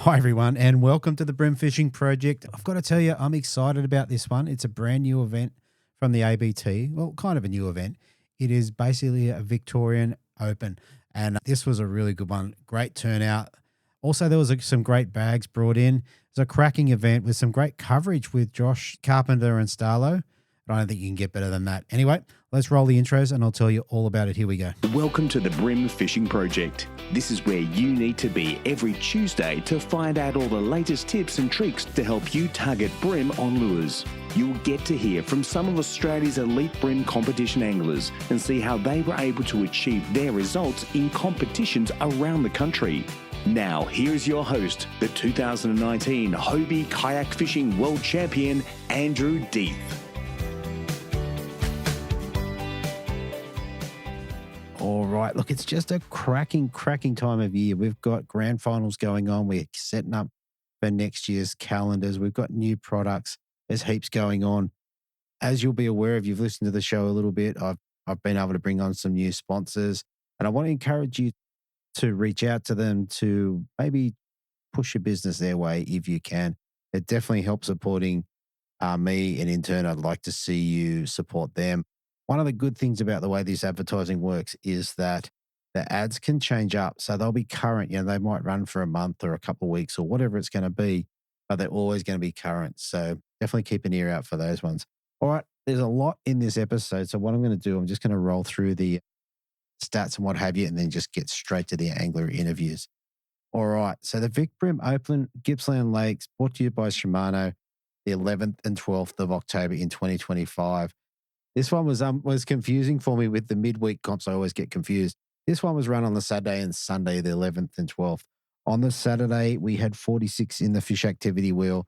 Hi, everyone, and welcome to the Bream Fishing Project. I've got to tell you, I'm excited about this one. It's a brand new event from the ABT. Well, kind of a new event. It is basically a Victorian Open, and this was a really good one. Great turnout. Also, there was some great bags brought in. It was a cracking event with some great coverage with Josh Carpenter and Starlo. I don't think you can get better than that. Anyway, let's roll the intros and I'll tell you all about it. Here we go. Welcome to the Bream Fishing Project. This is where you need to be every Tuesday to find out all the latest tips and tricks to help you target bream on lures. You'll get to hear from some of Australia's elite bream competition anglers and see how they were able to achieve their results in competitions around the country. Now, here's your host, the 2019 Hobie Kayak Fishing World Champion, Andrew Deeth. All right. Look, it's just a cracking time of year. We've got grand finals going on. We're setting up for next year's calendars. We've got new products. There's heaps going on. As you'll be aware, if you've listened to the show a little bit, I've been able to bring on some new sponsors, and I want to encourage you to reach out to them to maybe push your business their way if you can. It definitely helps supporting me, and in turn, I'd like to see you support them. One of the good things about the way this advertising works is that the ads can change up. So they'll be current. They might run for a month or a couple of weeks or whatever it's going to be, but they're always going to be current. So definitely keep an ear out for those ones. All right. There's a lot in this episode. So what I'm going to do, I'm just going to roll through the stats and what have you, and then just get straight to the angler interviews. All right. So the Vic Bream Open, Gippsland Lakes, brought to you by Shimano, the 11th and 12th of October in 2025. This one was confusing for me with the midweek comps. I always get confused. This one was run on the Saturday and Sunday, the 11th and 12th. On the Saturday, we had 46 in the fish activity wheel.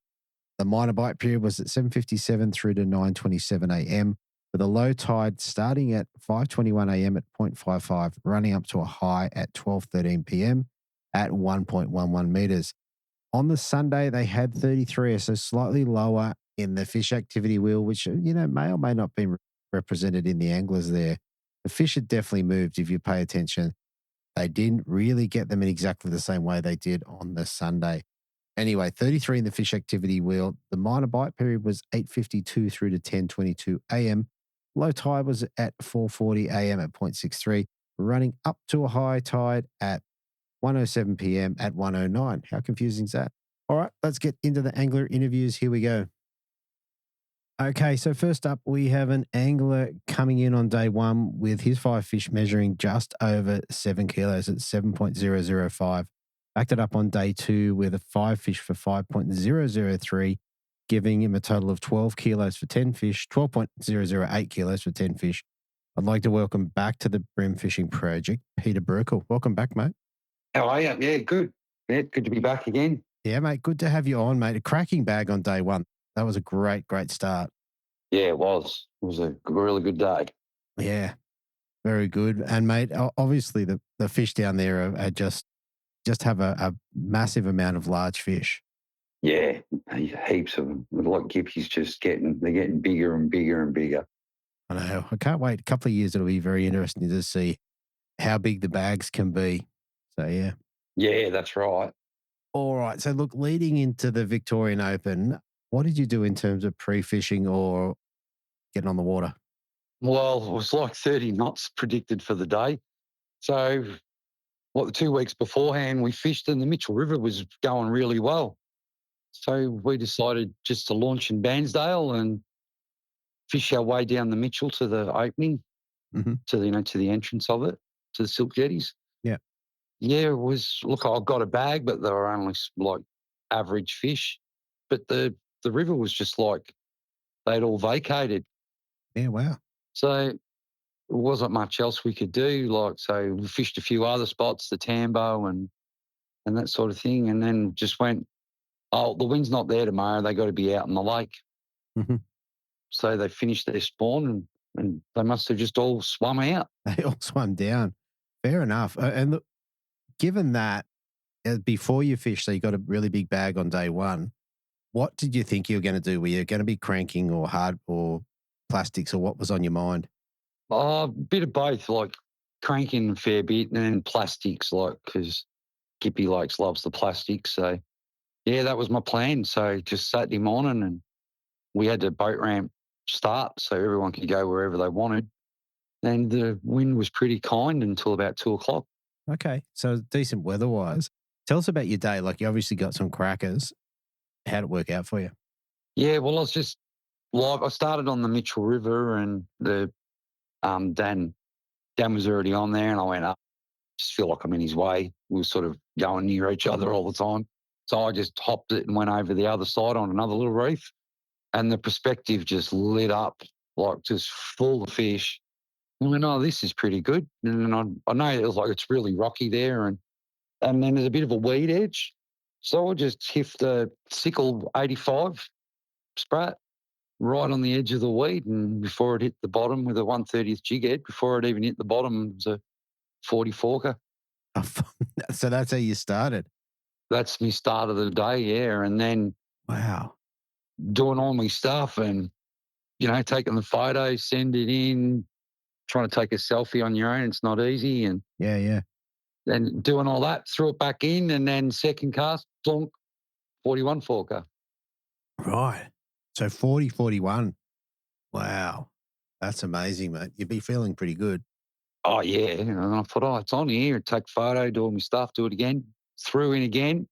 The minor bite period was at 7:57 through to 9:27 a.m. with a low tide starting at 5:21 a.m. at 0.55, running up to a high at 12:13 p.m. at 1.11 meters. On the Sunday, they had 33, so slightly lower in the fish activity wheel, which, may or may not be represented in the anglers there. The fish had definitely moved if you pay attention. They didn't really get them in exactly the same way they did on the Sunday. Anyway, 33 in the fish activity wheel. The minor bite period was 8:52 through to 10:22 a.m. Low tide was at 4:40 a.m. at 0.63, running up to a high tide at 1:07 p.m. at 1:09. How confusing is that? All right, let's get into the angler interviews. Here we go. Okay, so first up, we have an angler coming in on day one with his 5 fish measuring just over 7 kilos at 7.005. Backed it up on day 2 with a 5 fish for 5.003, giving him a total of 12 kilos for 10 fish, 12.008 kilos for 10 fish. I'd like to welcome back to the Bream Fishing Project, Peter Breukel. Welcome back, mate. How are you? Yeah, good. Yeah, good to be back again. Yeah, mate, good to have you on, mate. A cracking bag on day 1. That was a great start. Yeah, it was. It was a really good day. Yeah, very good. And, mate, obviously the fish down there are just have a massive amount of large fish. Yeah, heaps of them. Like Gippy's they're getting bigger and bigger and bigger. I know. I can't wait. A couple of years, it'll be very interesting to see how big the bags can be. So, yeah. Yeah, that's right. All right. So, look, leading into the Victorian Open, what did you do in terms of pre-fishing or getting on the water? Well, it was like 30 knots predicted for the day. So, the 2 weeks beforehand, we fished and the Mitchell River was going really well. So we decided just to launch in Bairnsdale and fish our way down the Mitchell to the opening, to the entrance of it, to the Silt Jetties. Yeah. Yeah, it was, look, I got a bag, but they were only like average fish. But the river was just like they'd all vacated. Yeah, wow. So it wasn't much else we could do. So we fished a few other spots, the Tambo and that sort of thing, and then just went, the wind's not there tomorrow. They got to be out in the lake. Mm-hmm. So they finished their spawn and they must have just all swum out. They all swam down. Fair enough. And look, given that, before you fish, so you got a really big bag on day 1, what did you think you were going to do? Were you going to be cranking or hard or plastics, or what was on your mind? A bit of both, like cranking a fair bit and then plastics, because Gippy Lakes loves the plastics. So yeah, that was my plan. So just Saturday morning, and we had the boat ramp start so everyone could go wherever they wanted. And the wind was pretty kind until about 2 o'clock. Okay. So decent weather wise. Tell us about your day. Like you obviously got some crackers. How'd it work out for you? Yeah, well, I was just live. I started on the Mitchell River, and the Dan was already on there, and I went up. Just feel like I'm in his way. We were sort of going near each other all the time. So I just hopped it and went over the other side on another little reef, and the perspective just lit up, like just full of fish. I went, oh, this is pretty good. And then I know it was like it's really rocky there, and then there's a bit of a weed edge. So I just hiffed the sickle 85 Sprat right on the edge of the weed, and before it hit the bottom with a 1/30th jig head, before it even hit the bottom, it was a 40 forker. So that's how you started. That's me start of the day, yeah. And then Wow. doing all my stuff and, taking the photos, send it in, trying to take a selfie on your own. It's not easy. And Yeah, yeah. then doing all that, threw it back in, and then second cast, plonk, 41 forker. Right. So 40, 41. Wow. That's amazing, mate. You'd be feeling pretty good. Oh, yeah. And I thought, oh, it's on here. Take photo, do all my stuff, do it again. Threw in again,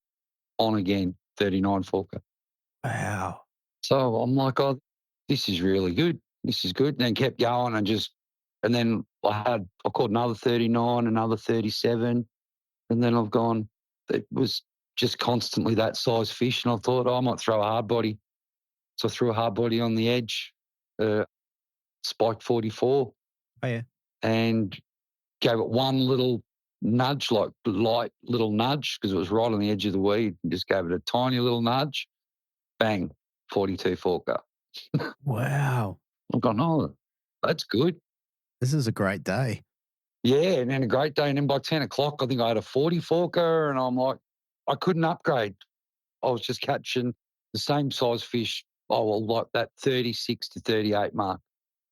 on again, 39 forker. Wow. So I'm like, oh, this is really good. This is good. And then kept going and then I caught another 39, another 37. And then I've gone, it was just constantly that size fish. And I thought, oh, I might throw a hard body. So I threw a hard body on the edge, spiked 44, Oh, yeah. and gave it one little nudge, like light little nudge, because it was right on the edge of the weed, and just gave it a tiny little nudge. Bang, 42 forker. Wow. I've gone, oh, that's good. This is a great day. Yeah, and then a great day. And then by 10 o'clock, I think I had a 40 forker, and I'm like, I couldn't upgrade. I was just catching the same size fish, oh, well, like that 36 to 38 mark,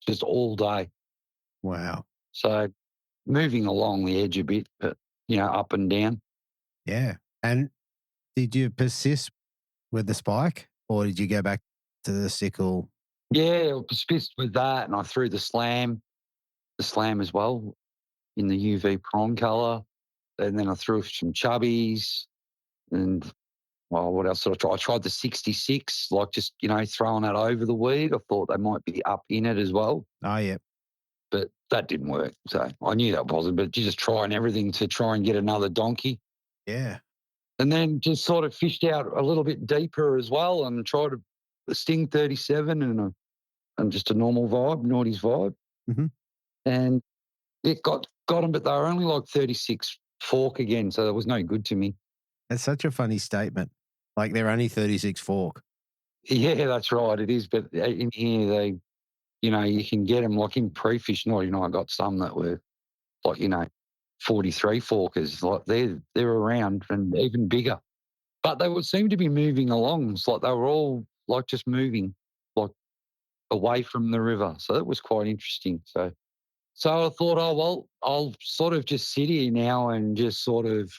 just all day. Wow. So moving along the edge a bit, but, up and down. Yeah. And did you persist with the spike or did you go back to the sickle? Yeah, I was pissed with that, and I threw the slam as well in the UV prawn colour. And then I threw some chubbies and, well, what else did I try? I tried the 66, like just, throwing that over the weed. I thought they might be up in it as well, Oh, yeah. but that didn't work. So I knew that wasn't, but you just trying everything to try and get another donkey. Yeah. And then just sort of fished out a little bit deeper as well and tried a Sting 37 and just a normal vibe, naughty's vibe. Hmm. And it got them, but they were only like 36 fork again, so that was no good to me. That's such a funny statement. Like they're only 36 fork. Yeah, that's right. It is. But in here, you can get them like in pre-fish night. I got some that were like, 43 forkers. Like they're around and even bigger. But they would seem to be moving along. It's like they were all like just moving like away from the river. So that was quite interesting. So I thought, oh, well, I'll sort of just sit here now and just sort of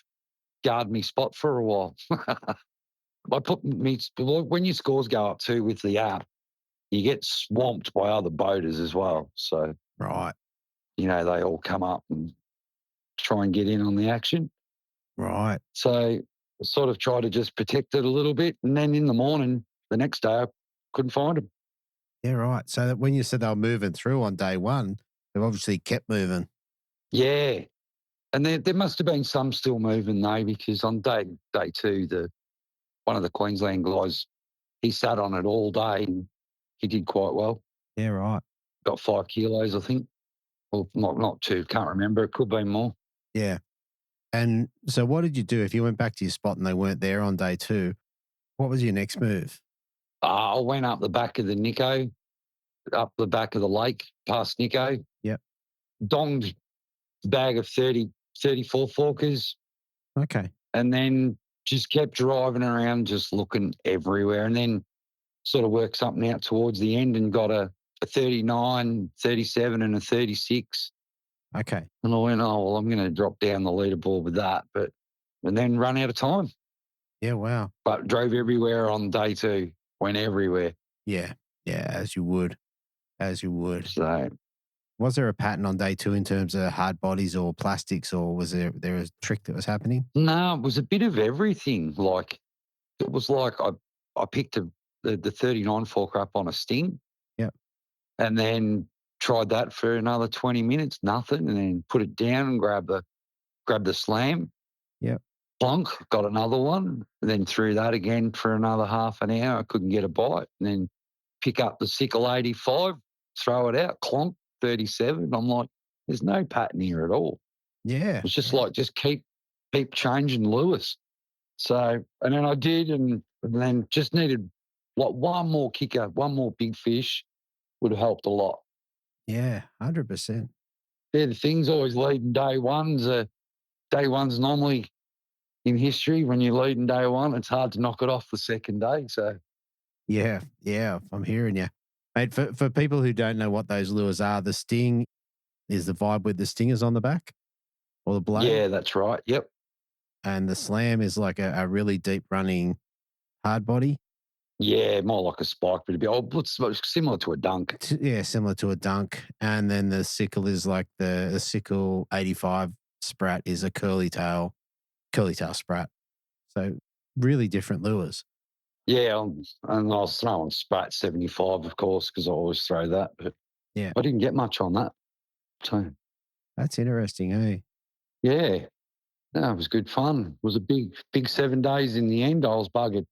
guard me spot for a while. I put me, when your scores go up too with the app, you get swamped by other boaters as well. So, Right. they all come up and try and get in on the action. Right. So I sort of try to just protect it a little bit. And then in the morning, the next day, I couldn't find them. Yeah. Right. So that when you said they were moving through on day one, they've obviously kept moving. Yeah. And there must have been some still moving though, because on day two, one of the Queensland guys, he sat on it all day and he did quite well. Yeah. Right. Got 5 kilos, I think. Well, not 2, can't remember. It could be more. Yeah. And so what did you do if you went back to your spot and they weren't there on day two? What was your next move? I went up the back of the Nico, up the back of the lake, past Nico, Yep. donged bag of 34 forkers, Okay. and then just kept driving around, just looking everywhere, and then sort of worked something out towards the end and got a 39, 37 and a 36. Okay. And I went, oh, well, I'm going to drop down the leaderboard with that, and then run out of time. Yeah, wow. But drove everywhere on day 2, went everywhere. Yeah, yeah, as you would, as you would. So, Was there a pattern on day 2 in terms of hard bodies or plastics, or was there a trick that was happening? no, it was a bit of everything. Like, it was like I picked the 39 fork up on a sting Yep, and then tried that for another 20 minutes, nothing, and then put it down and grab the slam, yep. plonk, got another one, and then threw that again for another half an hour. I couldn't get a bite, and then pick up the sickle 85, throw it out, clonk, 37. I'm like, there's no pattern here at all. Yeah, It's just yeah, like, just keep changing lures. So, and then I did, and then just needed like one more kicker, one more big fish would have helped a lot. yeah, 100%. They're the things always leading day ones. Day one's normally in history. When you're leading day one, it's hard to knock it off the second day. So, Yeah, yeah, I'm hearing you. Mate, for people who don't know what those lures are, the sting is the vibe with the stingers on the back or the blade, yeah, that's right. Yep. and the slam is like a really deep running hard body. Yeah, more like a spike, but it's similar to a dunk. Yeah, similar to a dunk. And then the sickle is like the sickle 85 sprat is a curly tail sprat. So really different lures. Yeah, and I was throwing Sprat 75, of course, because I always throw that, but Yeah, I didn't get much on that. So, that's interesting, eh? yeah, no, it was good fun. It was a big 7 days in the end. I was buggered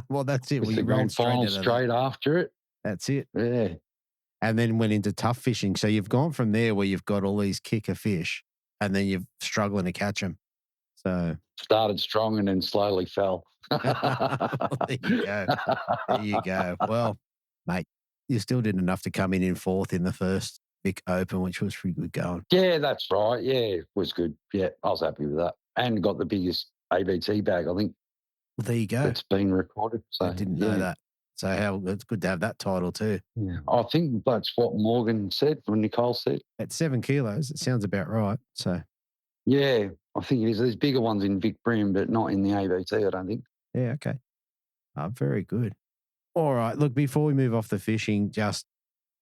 Well, that's it. with Well, the you rolled grand straight final out of that. straight after it. That's it. Yeah, And then went into tough fishing. So you've gone from there where you've got all these kicker fish and then you're struggling to catch them. So started strong and then slowly fell. well, there you go. There you go. Well, mate, you still did enough to come in fourth in the first Vic Open, which was pretty good going. Yeah, that's right. Yeah, it was good. Yeah, I was happy with that. And got the biggest ABT bag, I think, Well, there you go. that's been recorded. I So, didn't know yeah. that. So how it's good to have that title too. Yeah. I think that's what Morgan said, or Nicole said. At 7 kilos, it sounds about right. So Yeah, I think it is. There's bigger ones in Vic Bream, but not in the ABT, I don't think. yeah, okay. Very good. All right. Look, before we move off the fishing, just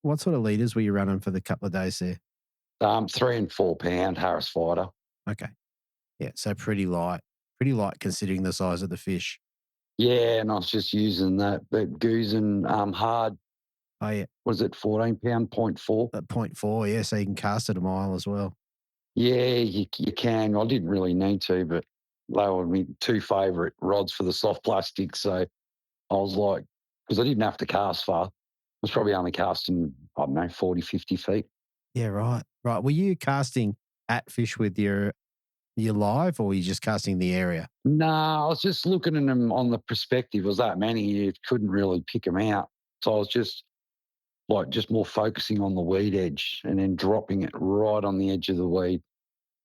what sort of leaders were you running for the couple of days there? 3 and 4 pound Harris fighter. Okay. Yeah. So pretty light considering the size of the fish. Yeah, and I was just using that goose and hard, Oh, yeah. was it 14 pound, point 4? At 0.4. Yeah. So you can cast it a mile as well. Yeah, you can. I didn't really need to, but they were my 2 favourite rods for the soft plastic. So I was like, because I didn't have to cast far. I was probably only casting, I don't know, 40, 50 feet. Yeah. Right. Right. Were you casting at fish with your live or were you just casting the area? No, I was just looking at them on the perspective. It was that many, you couldn't really pick them out. So I was just more focusing on the weed edge and then dropping it right on the edge of the weed.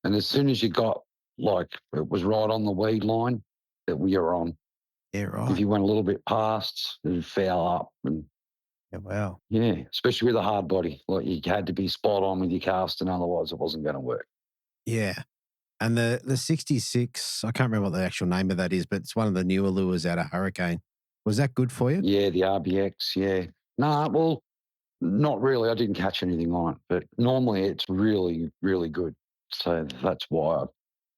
And as soon as you got it was right on the weed line that we were on. Yeah. If Right. you went a little bit past, it would foul up. And Yeah. Wow. yeah, especially with a hard body, like you had to be spot on with your casting, otherwise it wasn't going to work. Yeah. And the 66, I can't remember what the actual name of that is, but it's one of the newer lures out of Hurricane. Was that good for you? Yeah, the RBX. Yeah. No, well, not really. I didn't catch anything on it, but normally it's really, really good. So that's why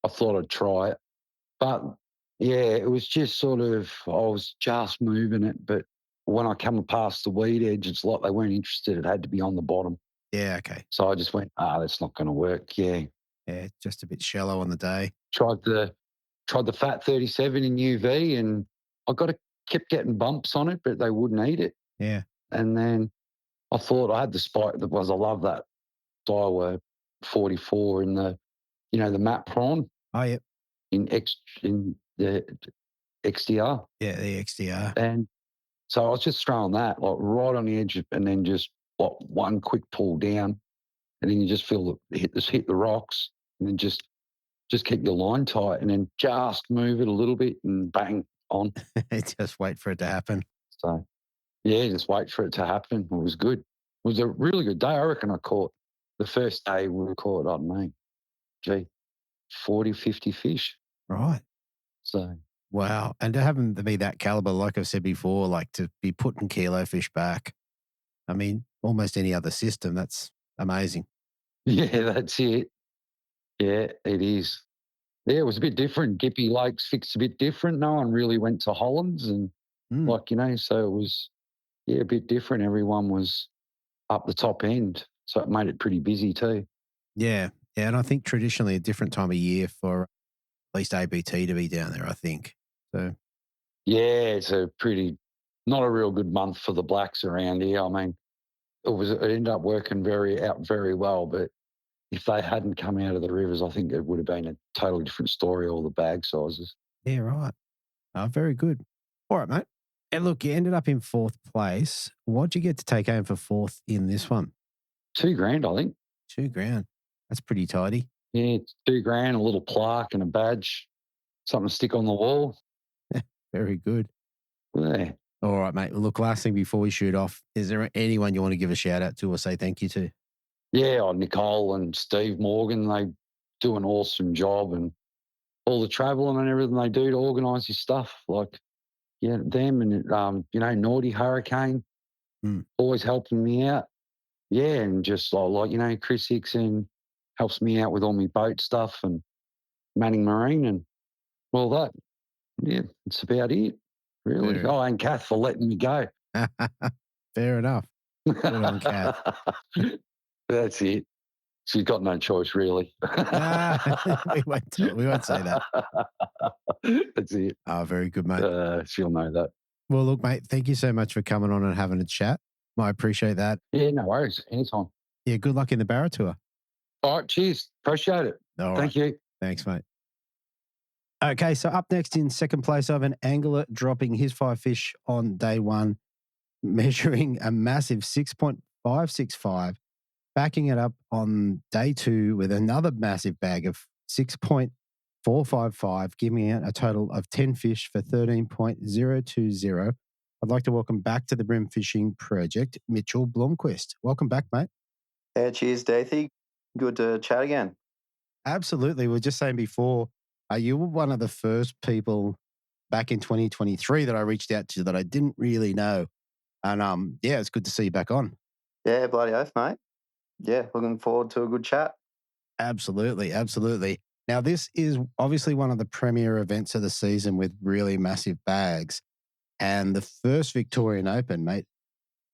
I thought I'd try it. But yeah, it was just sort of, I was just moving it. But when I come past the weed edge, it's like they weren't interested. It had to be on the bottom. Yeah. Okay. So I just went, that's not going to work. Yeah. Yeah. Just a bit shallow on the day. Tried the Fat 37 in UV and kept getting bumps on it, but they wouldn't eat it. Yeah. And then I thought I had the spike that was, I love that Daiwa 44 in the matte prawn Oh, yeah. in the XDR. Yeah. The XDR. And so I was just throwing that like right on the edge and then just like one quick pull down and then you just feel hit the rocks and then just keep your line tight and then just move it a little bit and bang on. Just wait for it to happen. So yeah, just wait for it to happen. It was good. It was a really good day. I reckon I caught the first day we caught, I don't know, 40, 50 fish. Right. So Wow. And to have them to be that caliber, like I've said before, like to be putting kilo fish back, I mean, almost any other system, that's amazing. Yeah, that's it. Yeah, it is. Yeah, it was a bit different. Gippy Lakes fixed a bit different. No one really went to Hollands and Mm, so it was, yeah, a bit different. Everyone was up the top end. So it made it pretty busy too. yeah. Yeah. And I think traditionally a different time of year for at least ABT to be down there, I think. So, Yeah, it's a pretty, not a real good month for the blacks around here. I mean, it ended up working very well, but if they hadn't come out of the rivers, I think it would have been a totally different story, all the bag sizes. yeah, right. Oh, very good. All right, mate. And look, you ended up in fourth place. What'd you get to take home for fourth in this one? 2 grand, I think. 2 grand. That's pretty tidy. Yeah, it's 2 grand, a little plaque and a badge, something to stick on the wall. Very good. Yeah. All right, mate. Look, last thing before we shoot off, is there anyone you want to give a shout out to or say thank you to? Yeah, Nicole and Steve Morgan, they do an awesome job, and all the travelling and everything they do to organise your stuff. Like, yeah, them and, Naughty Hurricane, Mm, always helping me out. Yeah, and just Chris Hickson helps me out with all my boat stuff and Manning Marine and all that. Yeah, that's about it, really. fair. Oh, and Kath for letting me go. Fair enough. Good on Kath. That's it. She's got no choice, really. Ah, we won't say that. That's it. Oh, very good, mate. She'll know that. Well, look, mate, thank you so much for coming on and having a chat. I appreciate that. Yeah, no worries. Anytime. Yeah, good luck in the Barra Tour. All right, cheers. Appreciate it. All right. Thank you. Thanks, mate. Okay, so up next in second place, I have an angler dropping his 5 fish on day one, measuring a massive 6.565, backing it up on day two with another massive bag of 6.455, giving it a total of 10 fish for 13.020. I'd like to welcome back to the Bream Fishing Project, Mitchell Blomquist. Welcome back, mate. Yeah, cheers, Dathy. Good to chat again. Absolutely. We were just saying before, you were one of the first people back in 2023 that I reached out to that I didn't really know. And yeah, it's good to see you back on. Yeah, bloody oath, mate. Yeah, looking forward to a good chat. Absolutely. Absolutely. Now, this is obviously one of the premier events of the season with really massive bags and the first Victorian Open, mate.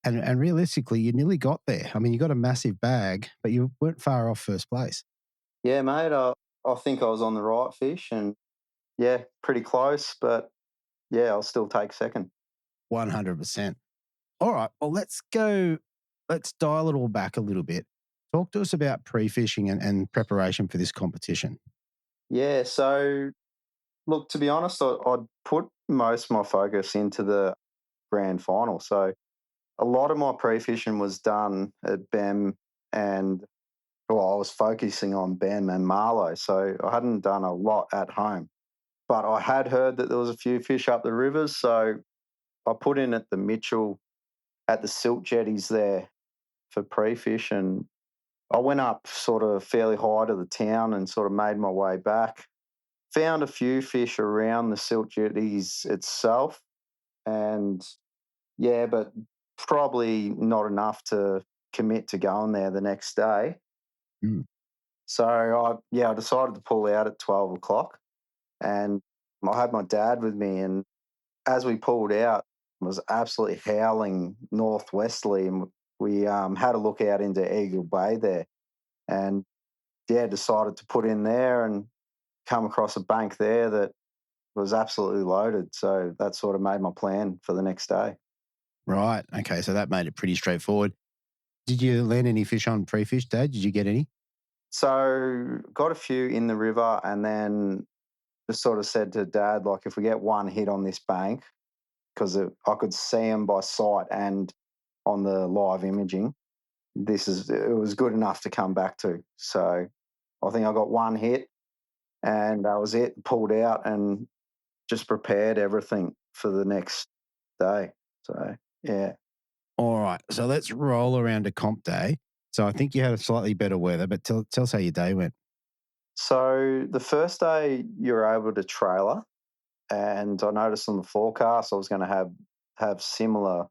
And realistically, you nearly got there. I mean, you got a massive bag, but you weren't far off first place. Yeah, mate, I think I was on the right fish and, yeah, pretty close, but, yeah, I'll still take second. 100%. All right. Well, let's dial it all back a little bit. Talk to us about pre-fishing and preparation for this competition. Yeah, so, look, to be honest, I'd put most of my focus into the grand final. So a lot of my pre-fishing was done at BEM and, well, I was focusing on BEM and Marlow, so I hadn't done a lot at home. But I had heard that there was a few fish up the rivers, so I put in at the Mitchell at the Silt Jetties there for pre-fish, and I went up sort of fairly high to the town and sort of made my way back. Found a few fish around the Silt Jetties itself, and yeah, but probably not enough to commit to going there the next day. Mm. So I decided to pull out at 12 o'clock, and I had my dad with me, and as we pulled out, it was absolutely howling northwesterly, and we had a look out into Eagle Bay there, and yeah, decided to put in there and come across a bank there that was absolutely loaded. So that sort of made my plan for the next day. Right. Okay. So that made it pretty straightforward. Did you land any fish on pre-fish, Dad? Did you get any? So got a few in the river, and then just sort of said to Dad, like, if we get one hit on this bank, because I could see them by sight and on the live imaging, it was good enough to come back to. So I think I got one hit, and that was it. Pulled out and just prepared everything for the next day. So yeah. All right. So let's roll around to comp day. So I think you had a slightly better weather, but tell us how your day went. So the first day you were able to trailer, and I noticed on the forecast I was going to have similar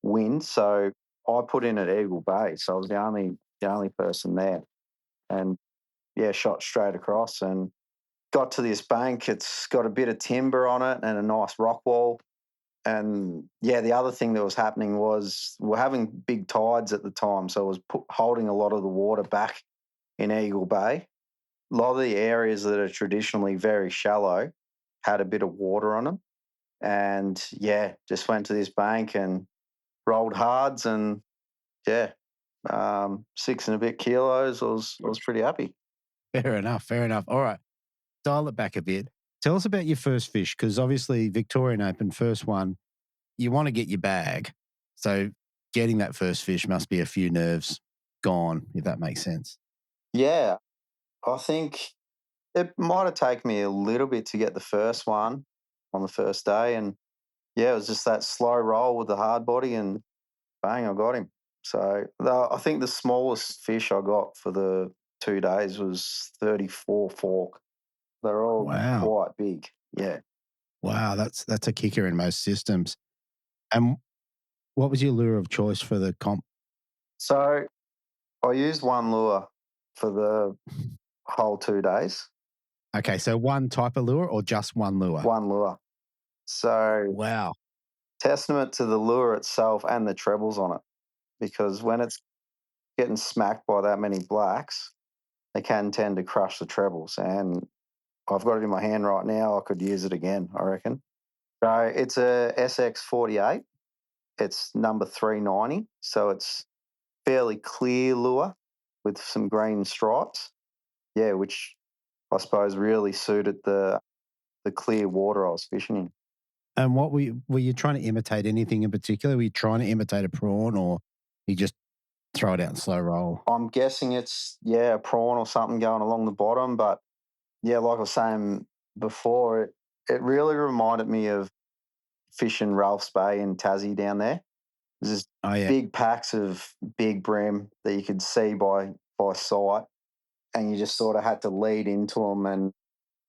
wind, so I put in at Eagle Bay. So I was the only person there, and yeah, shot straight across and got to this bank. It's got a bit of timber on it and a nice rock wall. And yeah, the other thing that was happening was we're having big tides at the time, so it was holding a lot of the water back in Eagle Bay. A lot of the areas that are traditionally very shallow had a bit of water on them. And yeah, just went to this bank and rolled hards and yeah, 6 and a bit kilos. I was pretty happy. Fair enough. Fair enough. All right. Dial it back a bit. Tell us about your first fish, because obviously Victorian Open, first one, you want to get your bag. So getting that first fish must be a few nerves gone, if that makes sense. Yeah, I think it might have taken me a little bit to get the first one on the first day. And yeah, it was just that slow roll with the hard body and bang, I got him. So I think the smallest fish I got for the 2 days was 34 fork. They're all Wow. quite big. Yeah. Wow. That's a kicker in most systems. And what was your lure of choice for the comp? So I used one lure for the whole 2 days. Okay. So one type of lure or just one lure? One lure. So Wow. testament to the lure itself and the trebles on it, because when it's getting smacked by that many blacks, they can tend to crush the trebles. And I've got it in my hand right now. I could use it again, I reckon. So it's a SX48. It's number 390. So it's fairly clear lure with some green stripes. Yeah, which I suppose really suited the clear water I was fishing in. And what were you trying to imitate anything in particular? Were you trying to imitate a prawn, or you just throw it out and slow roll? I'm guessing it's, yeah, a prawn or something going along the bottom. But yeah, like I was saying before, it really reminded me of fishing Ralph's Bay in Tassie down there. There's just Oh yeah. big packs of big bream that you could see by sight, and you just sort of had to lead into them and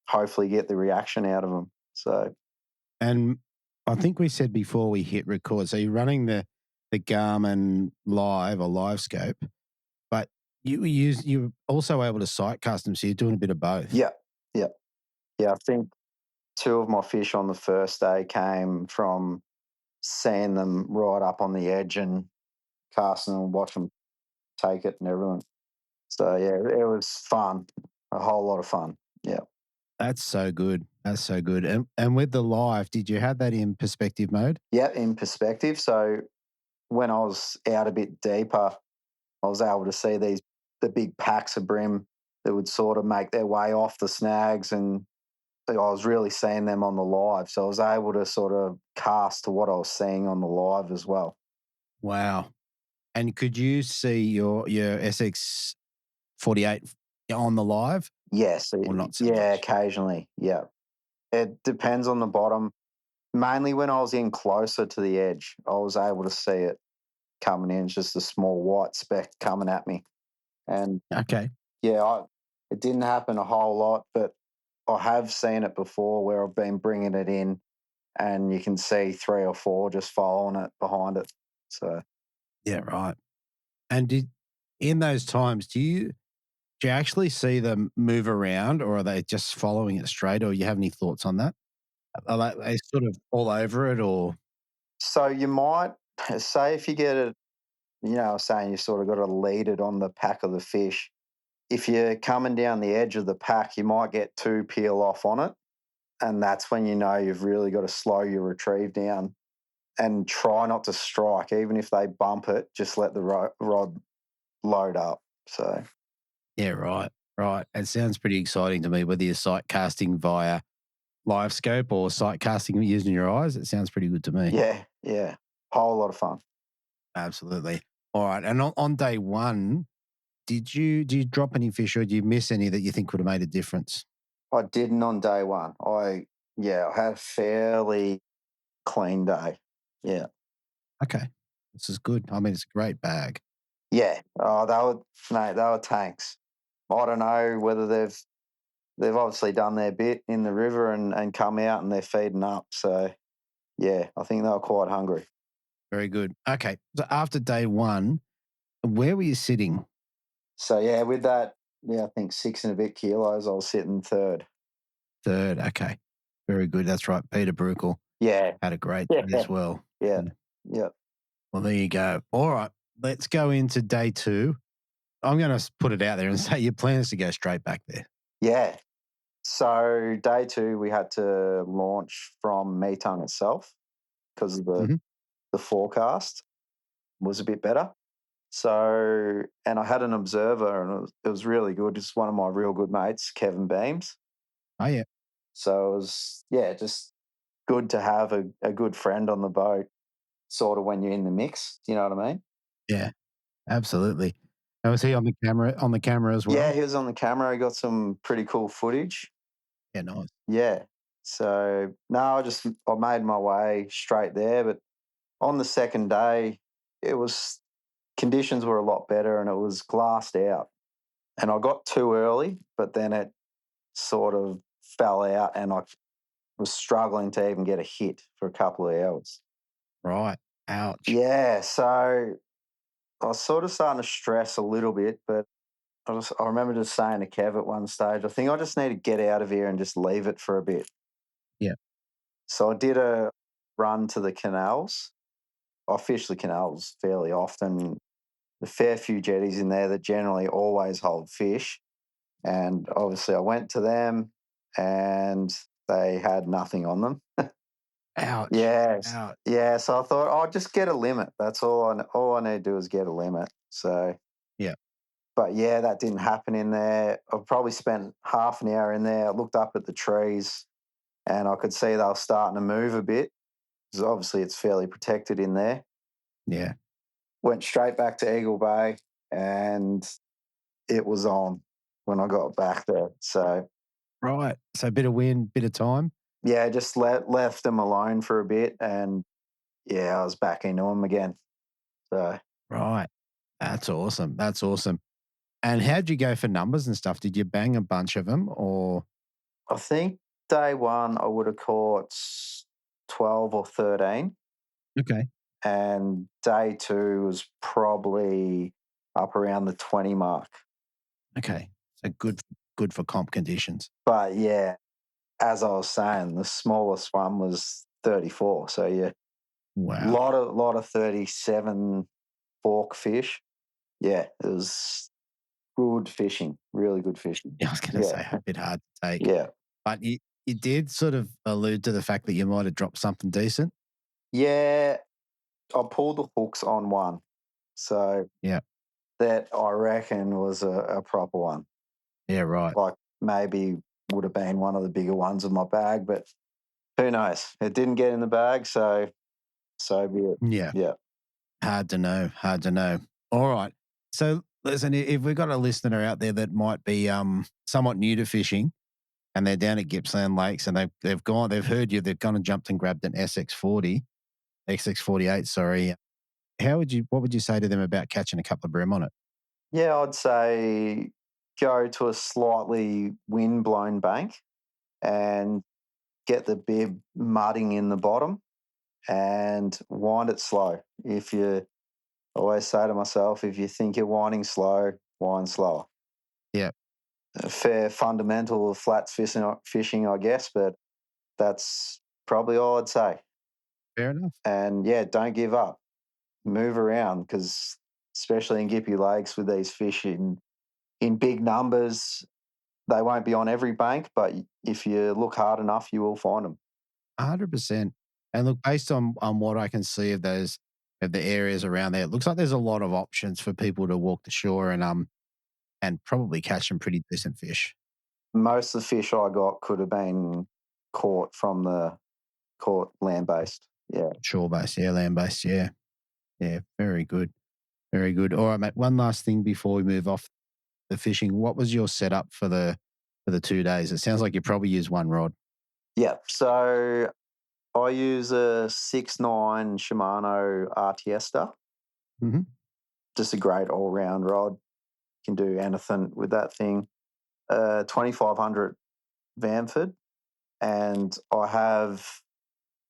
hopefully get the reaction out of them. So, And I think we said before we hit record, so you're running the Garmin Live or Live Scope, but you're also able to sight cast them, so you're doing a bit of both. yeah. I think 2 of my fish on the first day came from seeing them right up on the edge and casting them and watch them take it and everything. So yeah, it was fun, a whole lot of fun. Yeah. That's so good. That's so good. And with the live, did you have that in perspective mode? Yeah, in perspective. So when I was out a bit deeper, I was able to see the big packs of bream that would sort of make their way off the snags, and I was really seeing them on the live. So I was able to sort of cast to what I was seeing on the live as well. Wow. And could you see your SX 48 on the live? Yes. Or not so yeah, much? occasionally. Yeah. It depends on the bottom. Mainly when I was in closer to the edge, I was able to see it coming in, just a small white speck coming at me. And Okay. yeah, it didn't happen a whole lot, but I have seen it before where I've been bringing it in and you can see 3 or 4 just following it behind it. So Yeah, right. And in those times, do you actually see them move around, or are they just following it straight, or you have any thoughts on that? Are they sort of all over it, or? So you might say if you get it, I was saying you sort of got to lead it on the pack of the fish. If you're coming down the edge of the pack, you might get 2 peel off on it. And that's when you know you've really got to slow your retrieve down and try not to strike. Even if they bump it, just let the rod load up. So, Yeah, right, right. It sounds pretty exciting to me, whether you're sight casting via live scope or sight casting using your eyes. It sounds pretty good to me. yeah. Whole lot of fun. Absolutely. All right. And on day one, did you drop any fish, or did you miss any that you think would have made a difference? I didn't on day one. I had a fairly clean day. Yeah. Okay. This is good. I mean, it's a great bag. Yeah. Oh, they were tanks. I don't know whether they've they've obviously done their bit in the river and come out and they're feeding up. So, yeah, I think they were quite hungry. Very good. Okay. So after day one, where were you sitting? So, yeah, with that, I think 6 and a bit kilos, I was sitting third. Third. Okay. Very good. That's right. Peter Breukel had a great day as well. Yeah. Well, there you go. All right. Let's go into day two. I'm going to put it out there and say your plan is to go straight back there. Yeah. So day two, we had to launch from Metung itself because of the forecast was a bit better. So, and I had an observer and it was really good. It's one of my real good mates, Kevin Beams. Oh, yeah. So it was, just good to have a good friend on the boat sort of when you're in the mix. Do you know what I mean? Yeah, absolutely. And was he on the camera as well? Yeah, he was on the camera. He got some pretty cool footage. Yeah, nice. Yeah. So no, I made my way straight there. But on the second day, conditions were a lot better and it was glassed out. And I got too early, but then it sort of fell out and I was struggling to even get a hit for a couple of hours. Right. Ouch. Yeah. So I was sort of starting to stress a little bit, but I remember just saying to Kev at one stage, I think I just need to get out of here and just leave it for a bit. Yeah. So I did a run to the canals. I fish the canals fairly often. A fair few jetties in there that generally always hold fish. And obviously I went to them and they had nothing on them. Ouch. Yes. Ouch. Yeah. So I thought, I'll just get a limit. That's all I need to do is get a limit. So, yeah. But yeah, that didn't happen in there. I probably spent half an hour in there. I looked up at the trees and I could see they were starting to move a bit because obviously it's fairly protected in there. Yeah. Went straight back to Eagle Bay and it was on when I got back there. So, right. So a bit of wind, bit of time. Yeah, just left them alone for a bit and, I was back into them again. So, right. That's awesome. That's awesome. And how'd you go for numbers and stuff? Did you bang a bunch of them or? I think day one I would have caught 12 or 13. Okay. And day two was probably up around the 20 mark. Okay. So good for comp conditions. But yeah, as I was saying, the smallest one was 34. So yeah, wow, lot of 37 fork fish. Yeah, it was good fishing, really good fishing. Yeah, I was going to say a bit hard to take. Yeah, but you did sort of allude to the fact that you might have dropped something decent. Yeah, I pulled the hooks on one, so yeah, that I reckon was a proper one. Yeah, right. Like maybe would have been one of the bigger ones in my bag, but who knows? It didn't get in the bag, so be it. Yeah. Hard to know. Hard to know. All right. So listen, if we've got a listener out there that might be somewhat new to fishing and they're down at Gippsland Lakes and they've heard you, they've gone and jumped and grabbed an SX48, sorry. What would you say to them about catching a couple of bream on it? Yeah, I'd say go to a slightly wind-blown bank and get the bib mudding in the bottom and wind it slow. I always say to myself, if you think you're winding slow, wind slower. Yeah. A fair fundamental of flats fishing, I guess, but that's probably all I'd say. Fair enough. And yeah, don't give up. Move around because especially in Gippy Lakes with these fish in big numbers, they won't be on every bank, but if you look hard enough, you will find them. 100%. And look, based on what I can see of the areas around there, it looks like there's a lot of options for people to walk the shore and probably catch some pretty decent fish. Most of the fish I got could have been caught land-based. Yeah. Shore-based, land-based, yeah. Yeah, very good. Very good. All right, mate, one last thing before we move off the fishing. What was your setup for the 2 days? It sounds like you probably used one rod. Yeah, so I use a 6'9" Shimano RTSter. Mm-hmm. Just a great all-round rod. Can do anything with that thing. 2500 Vanford, and I have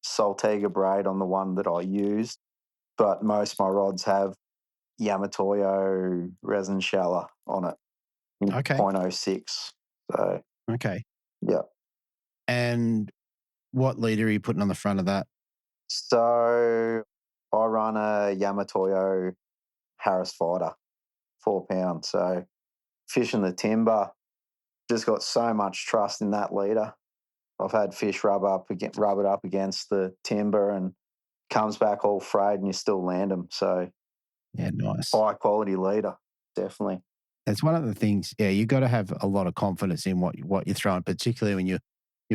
Saltiga braid on the one that I used, but most of my rods have Yamatoyo resin sheller on it, Okay. 0.06. So, Okay. yeah. And what leader are you putting on the front of that? So I run a Yamatoyo Harris Fighter, 4 pounds. So fishing the timber, just got so much trust in that leader. I've had fish rub it up against the timber and comes back all frayed and you still land them. So Yeah, nice. high quality leader, definitely. It's one of the things, you got to have a lot of confidence in what you're throwing, particularly when you're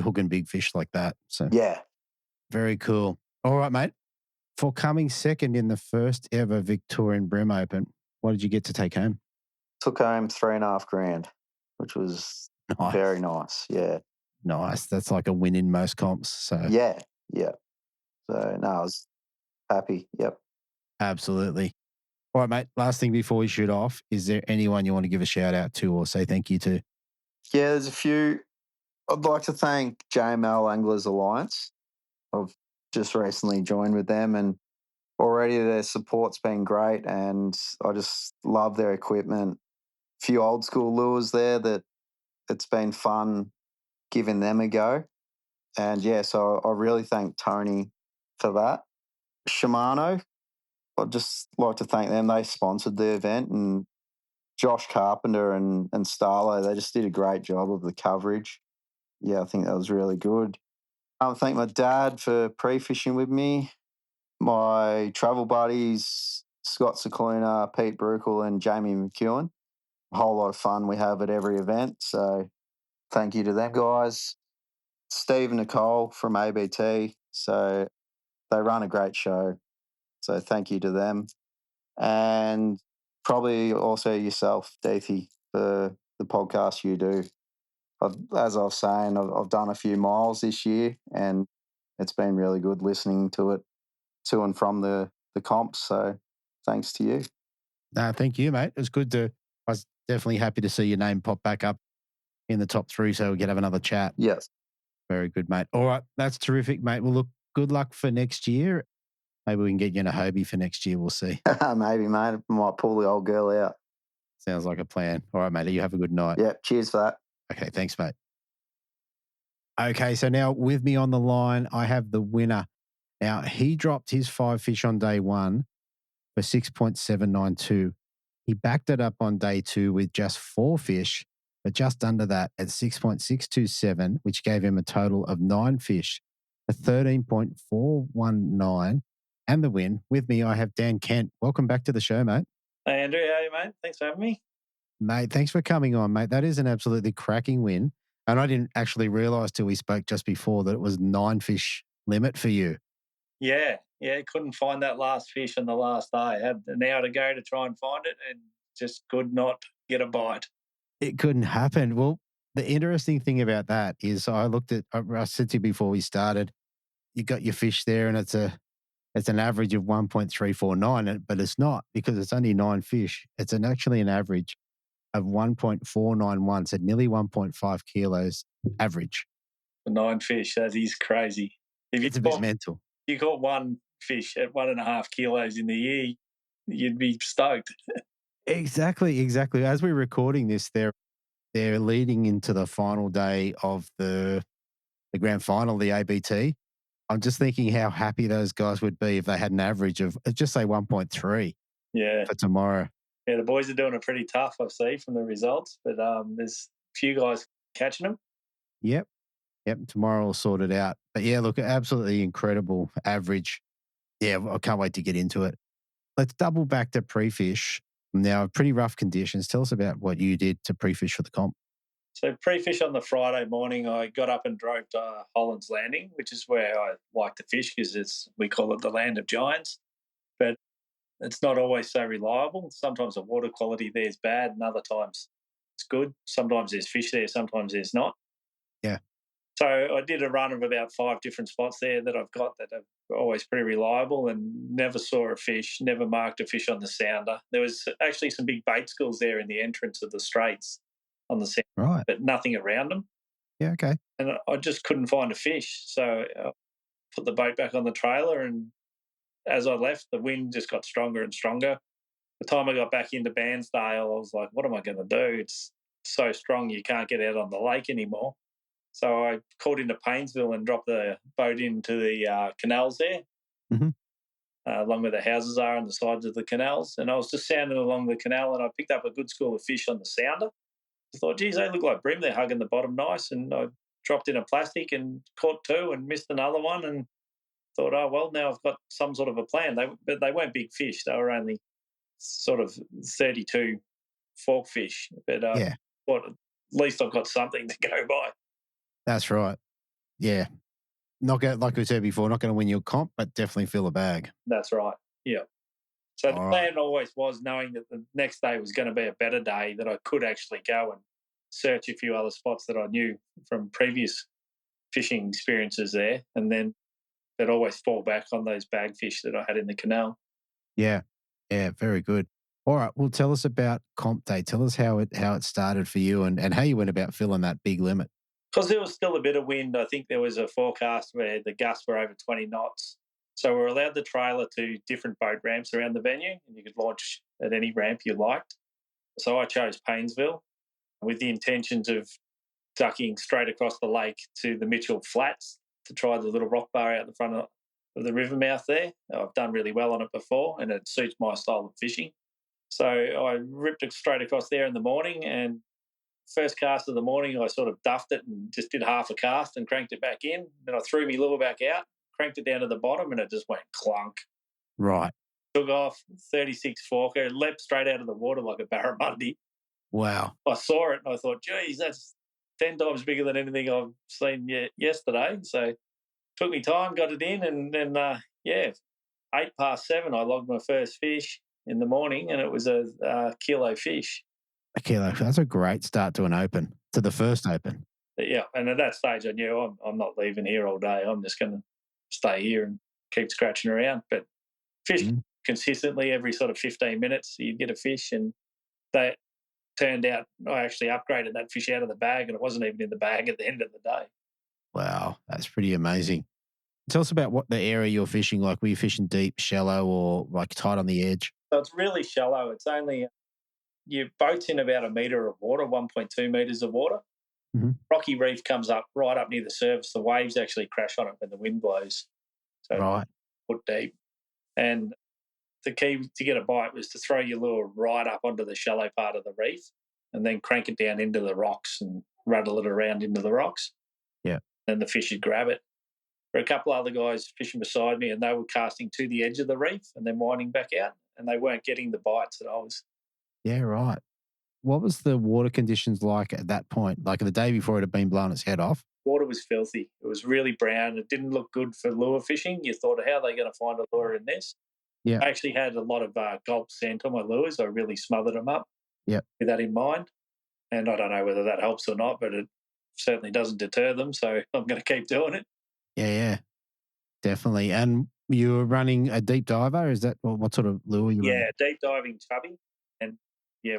hooking big fish like that. So Yeah. very cool. All right, mate. For coming second in the first ever Victorian Bream Open, what did you get to take home? Took home $3,500, which was Nice. very nice. Yeah. Nice. That's like a win in most comps. So Yeah. Yeah. So no, I was happy. Yep. absolutely. All right, mate. Last thing before we shoot off, is there anyone you want to give a shout out to or say thank you to? Yeah, there's a few. I'd like to thank JML Anglers Alliance. I've just recently joined with them and already their support's been great and I just love their equipment. A few old school lures there that it's been fun giving them a go. And yeah, so I really thank Tony for that. Shimano, I'd just like to thank them. They sponsored the event and Josh Carpenter and Starlo, they just did a great job of the coverage. Yeah, I think that was really good. I thank my dad for pre-fishing with me, my travel buddies, Scott Cicluna, Pete Breukel and Jamie McEwen. A whole lot of fun we have at every event. So thank you to them guys. Steve and Nicole from ABT. So they run a great show. So thank you to them. And probably also yourself, Deethy, for the podcast you do. As I was saying, I've done a few miles this year and it's been really good listening to it to and from the comps. So thanks to you. Thank you, mate. It was good I was definitely happy to see your name pop back up in the top 3 so we could have another chat. Yes. Very good, mate. All right. That's terrific, mate. Well, look, good luck for next year. Maybe we can get you in a Hobie for next year. We'll see. Maybe, mate. Might pull the old girl out. Sounds like a plan. All right, mate. You have a good night. Yeah. Cheers for that. Okay. Thanks, mate. Okay. So now with me on the line, I have the winner. Now, he dropped his 5 fish on day 1 for 6.792. He backed it up on day 2 with just 4 fish, but just under that at 6.627, which gave him a total of 9 fish for 13.419 and the win. With me, I have Dan Kent. Welcome back to the show, mate. Hey, Andrew. How are you, mate? Thanks for having me. Mate, thanks for coming on, mate. That is an absolutely cracking win. And I didn't actually realise till we spoke just before that it was 9 fish limit for you. Yeah. Couldn't find that last fish on the last day. I had an hour to go to try and find it and just could not get a bite. It couldn't happen. Well, the interesting thing about that is I said to you before we started, you got your fish there and it's an average of 1.349, but it's not because it's only 9 fish. It's actually an average of 1.491, so nearly 1.5 kilos average. For 9 fish, that is crazy. It's a bit mental. You caught 1 fish at 1.5 kilos in the year, you'd be stoked. Exactly. As we're recording this, they're leading into the final day of the grand final, the ABT. I'm just thinking how happy those guys would be if they had an average of, just say 1.3 for tomorrow. Yeah, the boys are doing it pretty tough, I see, from the results, but there's a few guys catching them. Yep. Tomorrow we'll sort it out. But yeah, look, absolutely incredible average. Yeah, I can't wait to get into it. Let's double back to pre-fish. Now, pretty rough conditions. Tell us about what you did to pre-fish for the comp. So pre-fish on the Friday morning, I got up and drove to Holland's Landing, which is where I like to fish because we call it the land of giants. But it's not always so reliable. Sometimes the water quality there is bad and other times it's good. Sometimes there's fish there, sometimes there's not. Yeah. So I did a run of about 5 different spots there that I've got that are always pretty reliable and never saw a fish, never marked a fish on the sounder. There was actually some big bait schools there in the entrance of the straits on the sounder, right, but nothing around them. Yeah, okay. And I just couldn't find a fish. So I put the boat back on the trailer, and as I left, the wind just got stronger and stronger. The time I got back into Bairnsdale, I was like, what am I going to do? It's so strong you can't get out on the lake anymore. So I called into Paynesville and dropped the boat into the canals there, Mm-hmm. along where the houses are on the sides of the canals. And I was just sounding along the canal, and I picked up a good school of fish on the sounder. I thought, geez, they look like bream. They're hugging the bottom nice. And I dropped in a plastic and caught two and missed another one, and thought, oh, well, now I've got some sort of a plan. But they weren't big fish. They were only sort of 32 fork fish. But Yeah, thought at least I've got something to go by. that's right. Yeah. Not going like we said before, not going to win your comp, but definitely fill a bag. That's right. Yeah. So the All right. plan always was knowing that the next day was going to be a better day, that I could actually go and search a few other spots that I knew from previous fishing experiences there, and then I'd always fall back on those bag fish that I had in the canal. Yeah. Yeah, very good. All right. Well, tell us about comp day. Tell us how it started for you and how you went about filling that big limit. Because there was still a bit of wind, I think there was a forecast where the gusts were over 20 knots. So we're allowed the trailer to different boat ramps around the venue, and you could launch at any ramp you liked. So I chose Paynesville with the intentions of ducking straight across the lake to the Mitchell Flats to try the little rock bar out the front of the river mouth there. I've done really well on it before, and it suits my style of fishing. So I ripped it straight across there in the morning, and first cast of the morning, I sort of duffed it and just did half a cast and cranked it back in. Then I threw my lure back out, cranked it down to the bottom, and it just went clunk. Right. Took off, 36 forker, leapt straight out of the water like a barramundi. Wow. I saw it and I thought, geez, that's 10 times bigger than anything I've seen yesterday. So took me time, got it in, and then, 7:08, I logged my first fish in the morning, and it was a kilo fish. Okay, that's a great start to an open, to the first open. Yeah, and at that stage, I knew I'm not leaving here all day. I'm just going to stay here and keep scratching around. But fish consistently every sort of 15 minutes, you'd get a fish, and that turned out I actually upgraded that fish out of the bag, and it wasn't even in the bag at the end of the day. Wow, that's pretty amazing. Tell us about what the area you're fishing like. Were you fishing deep, shallow, or like tight on the edge? So it's really shallow. It's only your boat's in about a metre of water, 1.2 metres of water. Mhm. Rocky reef comes up right up near the surface. The waves actually crash on it when the wind blows. So Right. foot deep. And the key to get a bite was to throw your lure right up onto the shallow part of the reef and then crank it down into the rocks and rattle it around into the rocks. Yeah. And the fish would grab it. There were a couple of other guys fishing beside me, and they were casting to the edge of the reef and then winding back out, and they weren't getting the bites that I was. Yeah, right. What was the water conditions like at that point? Like the day before it had been blown its head off? Water was filthy. It was really brown. It didn't look good for lure fishing. You thought, how are they going to find a lure in this? Yeah. I actually had a lot of gulp scent on my lures. I really smothered them up Yep. with that in mind. And I don't know whether that helps or not, but it certainly doesn't deter them. So I'm going to keep doing it. Yeah, definitely. And you were running a deep diver? Is that what sort of lure you running? Yeah, deep diving chubby and,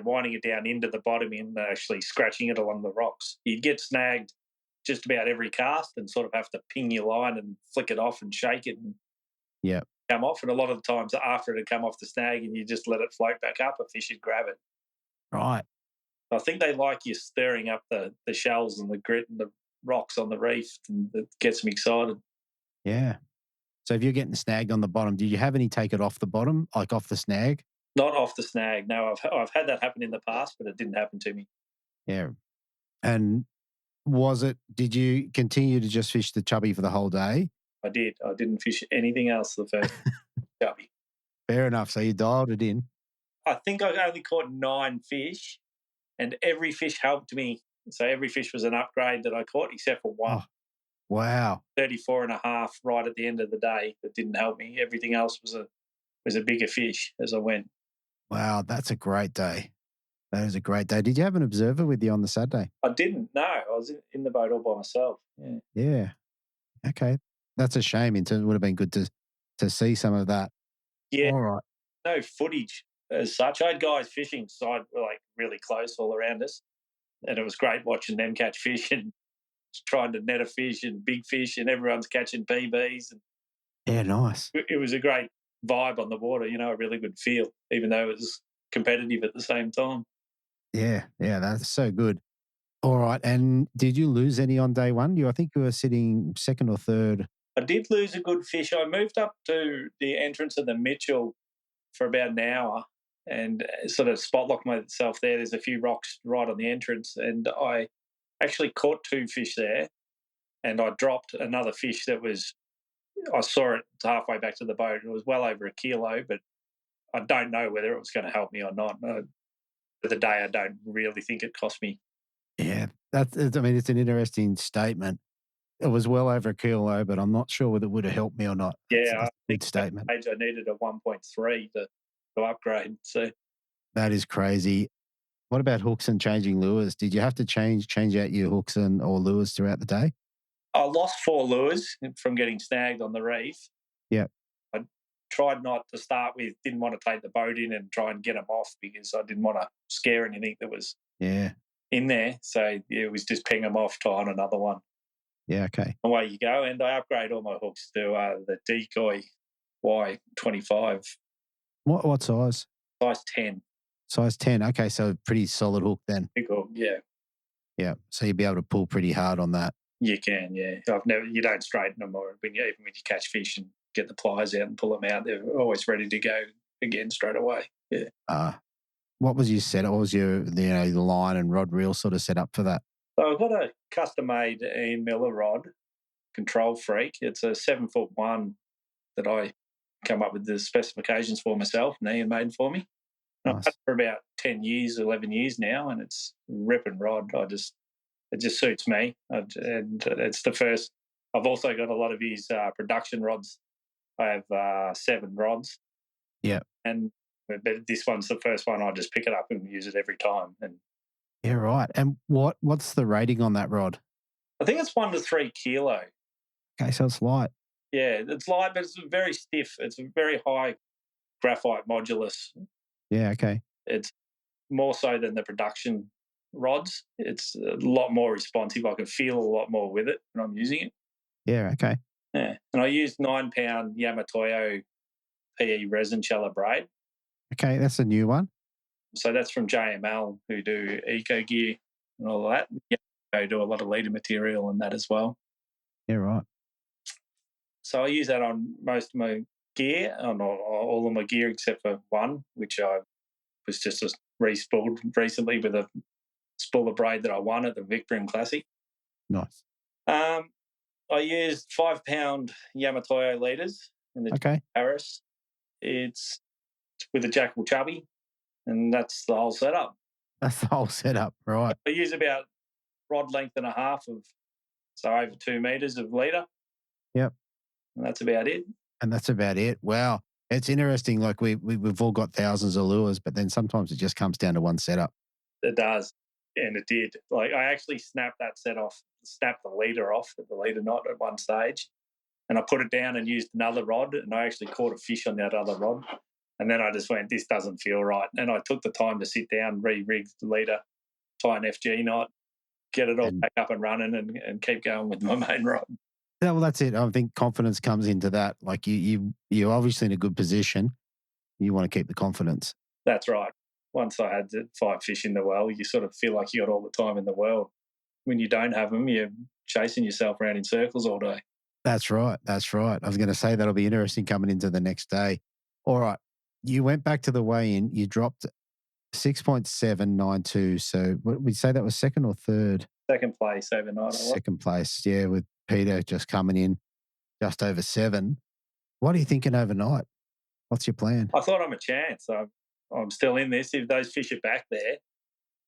winding it down into the bottom and actually scratching it along the rocks. You'd get snagged just about every cast and sort of have to ping your line and flick it off and shake it and come off. And a lot of the times after it had come off the snag and you just let it float back up, a fish would grab it. Right. I think they like you stirring up the shells and the grit and the rocks on the reef, and it gets them excited. Yeah. So if you're getting snagged on the bottom, did you have any take it off the bottom, like off the snag? Not off the snag. No, I've had that happen in the past, but it didn't happen to me. Yeah. And did you continue to just fish the chubby for the whole day? I did. I didn't fish anything else the first chubby. Fair enough. So you dialed it in. I think I only caught 9 fish, and every fish helped me. So every fish was an upgrade that I caught, except for one. Oh, wow. 34 and a half right at the end of the day that didn't help me. Everything else was a bigger fish as I went. Wow, that's a great day. That is a great day. Did you have an observer with you on the Saturday? I didn't. No, I was in the boat all by myself. Yeah. Yeah. Okay. That's a shame. It would have been good to see some of that. Yeah. All right. No footage as such. I had guys fishing side like really close all around us, and it was great watching them catch fish and trying to net a fish and big fish, and everyone's catching PBs. And Yeah, nice. it was a great vibe on the water, a really good feel, even though it was competitive at the same time. Yeah, that's so good. All right, and did you lose any on day one? I think you were sitting second or third. I did lose a good fish. I moved up to the entrance of the Mitchell for about an hour and sort of spot locked myself there. There's a few rocks right on the entrance, and I actually caught 2 fish there, and I dropped another fish that was, I saw it halfway back to the boat. It was well over a kilo, but I don't know whether it was going to help me or not. For the day, I don't really think it cost me. Yeah, it's an interesting statement. It was well over a kilo, but I'm not sure whether it would have helped me or not. Yeah, That's a good statement. I needed a 1.3 to upgrade. So that is crazy. What about hooks and changing lures? Did you have to change out your hooks or lures throughout the day? I lost 4 lures from getting snagged on the reef. Yeah. I tried not to start with, didn't want to take the boat in and try and get them off because I didn't want to scare anything that was in there. So it was just ping them off, tie on another one. Yeah, okay. Away you go. And I upgrade all my hooks to the Decoy Y25. What size? Size 10. Size 10. Okay, so pretty solid hook then. Big hook, yeah. Yeah, so you'll be able to pull pretty hard on that. You can, yeah. You don't straighten them, or even when you catch fish and get the pliers out and pull them out, they're always ready to go again straight away. Yeah. What was your setup? What was your the line and rod reel sort of set up for that? So I've got a custom-made Ian Miller rod, Control Freak. It's a 7'1" that I come up with the specifications for myself, and Ian made for me. Nice. I've had it for about 10 years, 11 years now, and it's a ripping rod. It just suits me, and it's the first. I've also got a lot of his production rods. I have 7 rods. Yeah, but this one's the first one. I just pick it up and use it every time. And yeah, right. And what's the rating on that rod? I think it's 1 to 3 kilo. Okay, so it's light. Yeah, it's light, but it's very stiff. It's a very high graphite modulus. Yeah, okay. It's more so than the production rods. It's a lot more responsive. I can feel a lot more with it when I'm using it. Yeah, okay. Yeah, and I used 9-pound Yamatoyo PE Resinate braid. Okay, that's a new one. So that's from JML, who do eco gear and all that. Yeah, they do a lot of leader material and that as well. Yeah, right. So I use that on most of my gear, on all of my gear except for one, which I was just re-spooled recently with a spool of braid that I won at the Victorian Classic. Nice. I used 5-pound Yamatoyo leaders in the Paris. It's with a Jackall Chubby, and that's the whole setup. That's the whole setup, right. I use about rod length and a half so over 2 meters of leader. Yep. And that's about it. Wow. It's interesting. Like we've all got thousands of lures, but then sometimes it just comes down to one setup. It does. And it did. Like I actually snapped the leader off, the leader knot at one stage. And I put it down and used another rod, and I actually caught a fish on that other rod. And then I just went, this doesn't feel right. And I took the time to sit down, re-rig the leader, tie an FG knot, get it all back up and running and keep going with my main rod. Yeah, well, that's it. I think confidence comes into that. Like you're obviously in a good position. You want to keep the confidence. That's right. Once I had 5 fish in the well, you sort of feel like you got all the time in the world. When you don't have them, you're chasing yourself around in circles all day. That's right. I was going to say that'll be interesting coming into the next day. All right. You went back to the weigh-in. You dropped 6.792. So what would we say that was second or third? Second place overnight. Second place, yeah, with Peter just coming in just over 7. What are you thinking overnight? What's your plan? I thought I'm a chance. I'm still in this. If those fish are back there,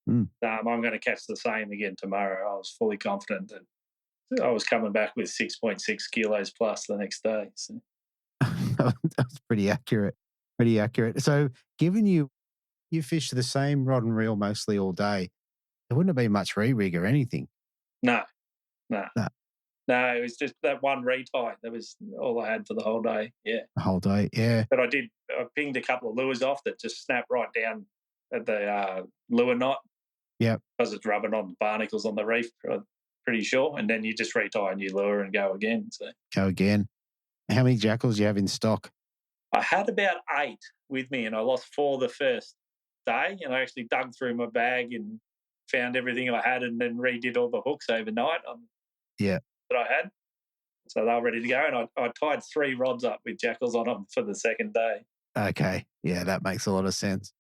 I'm going to catch the same again tomorrow. I was fully confident that I was coming back with 6.6 kilos plus the next day. So. That's pretty accurate. So given you fished the same rod and reel mostly all day, there wouldn't have been much re-rig or anything. No, it was just that one retie. That was all I had for the whole day. Yeah. The whole day, yeah. But I pinged a couple of lures off that just snapped right down at the lure knot. Yeah. Because it's rubbing on the barnacles on the reef. I pretty sure. And then you just retie a new lure and go again. So Go again. How many jackals do you have in stock? I had about 8 with me, and I lost 4 the first day. And I actually dug through my bag and found everything I had, and then redid all the hooks overnight Yeah. that I had. So they were ready to go. And I tied 3 rods up with jackals on them for the second day. Okay. Yeah, that makes a lot of sense.